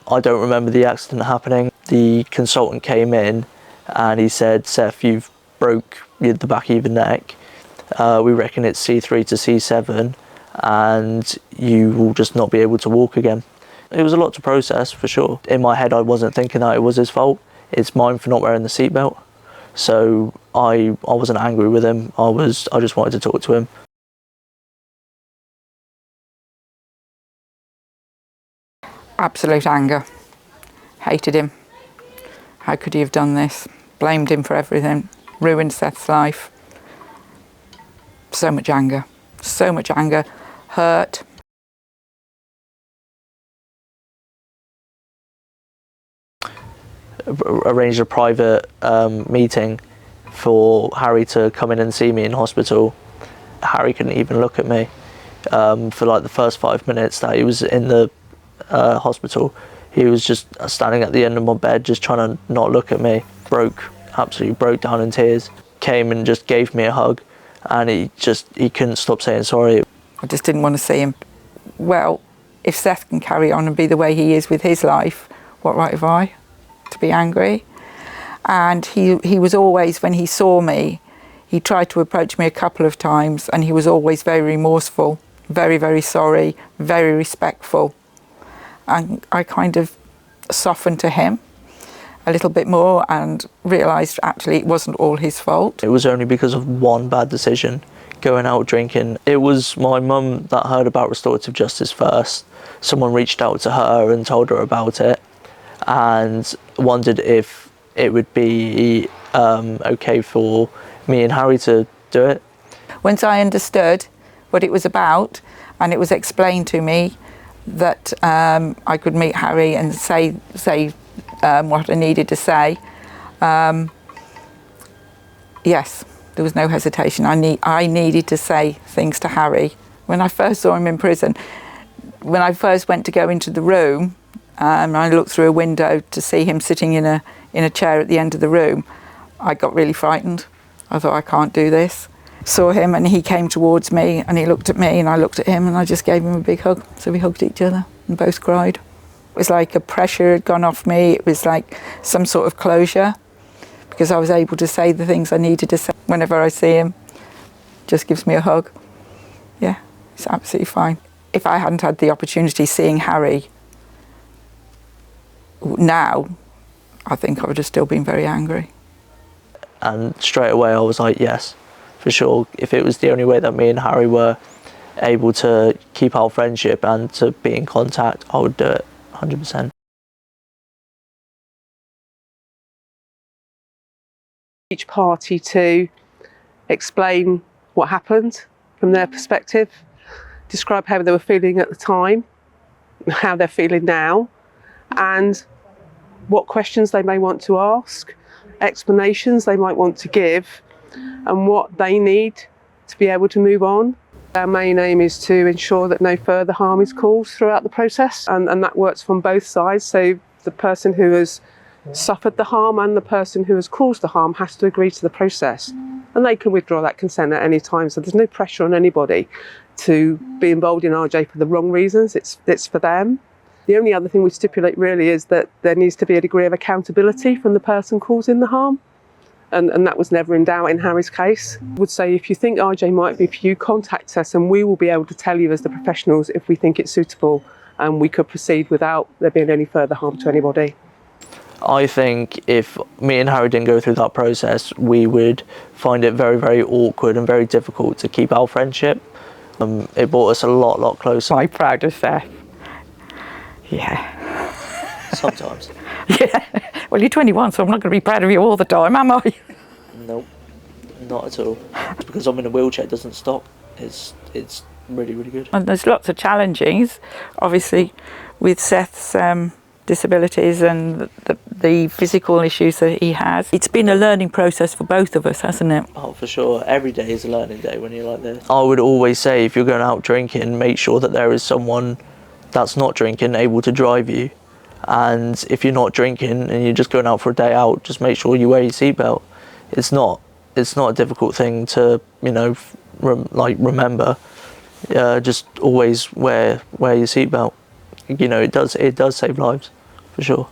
I don't remember the accident happening. The consultant came in and he said, Seth, you've broke the back of your neck. We reckon it's C3 to C7 and you will just not be able to walk again. It was a lot to process, for sure. In my head, I wasn't thinking that it was his fault. It's mine for not wearing the seatbelt. So I wasn't angry with him. I just wanted to talk to him. Absolute anger. Hated him. How could he have done this? Blamed him for everything. Ruined Seth's life. So much anger. So much anger. Hurt. Arranged a private meeting for Harry to come in and see me in hospital. Harry couldn't even look at me for like the first 5 minutes that he was in the hospital. He was just standing at the end of my bed just trying to not look at me. Absolutely broke down in tears. Came and just gave me a hug, and he couldn't stop saying sorry. I just didn't want to see him. Well, if Seth can carry on and be the way he is with his life, what right have I to be angry? And he was always, when he saw me, he tried to approach me a couple of times, and he was always very remorseful, very, very sorry, very respectful. And I kind of softened to him a little bit more and realised actually it wasn't all his fault. It was only because of one bad decision, going out drinking. It was my mum that heard about restorative justice first. Someone reached out to her and told her about it and wondered if it would be okay for me and Harry to do it. Once I understood what it was about and it was explained to me that I could meet Harry and say what I needed to say, yes, there was no hesitation. I needed to say things to Harry. When I first saw him in prison, when I first went to go into the room, I looked through a window to see him sitting in a chair at the end of the room, I got really frightened. I thought, I can't do this. Saw him and he came towards me and he looked at me and I looked at him and I just gave him a big hug. So we hugged each other and both cried. It was like a pressure had gone off me. It was like some sort of closure because I was able to say the things I needed to say. Whenever I see him, just gives me a hug. Yeah, it's absolutely fine. If I hadn't had the opportunity seeing Harry now, I think I would have still been very angry. And straight away I was like, yes, for sure. If it was the only way that me and Harry were able to keep our friendship and to be in contact, I would do it 100%. Each party to explain what happened from their perspective, describe how they were feeling at the time, how they're feeling now, and what questions they may want to ask, explanations they might want to give, and what they need to be able to move on. Our main aim is to ensure that no further harm is caused throughout the process, and that works from both sides. So the person who has suffered the harm and the person who has caused the harm has to agree to the process, and they can withdraw that consent at any time. So there's no pressure on anybody to be involved in RJ for the wrong reasons. It's for them. The only other thing we stipulate really is that there needs to be a degree of accountability from the person causing the harm. And that was never in doubt in Harry's case. I would say if you think RJ might be for you, contact us and we will be able to tell you as the professionals if we think it's suitable and we could proceed without there being any further harm to anybody. I think if me and Harry didn't go through that process, we would find it very, very awkward and very difficult to keep our friendship. It brought us a lot closer. I'm proud of Seth. Yeah. Sometimes. Yeah. Well, you're 21, so I'm not going to be proud of you all the time, am I? Nope, not at all. Because I'm in a wheelchair, it doesn't stop. It's really, really good. And there's lots of challenges, obviously, with Seth's disabilities and the physical issues that he has. It's been a learning process for both of us, hasn't it? Oh, for sure. Every day is a learning day when you're like this. I would always say if you're going out drinking, make sure that there is someone that's not drinking able to drive you. And if you're not drinking and you're just going out for a day out, just make sure you wear your seatbelt. It's not a difficult thing to, remember. Just always wear your seatbelt. It does save lives. for sure.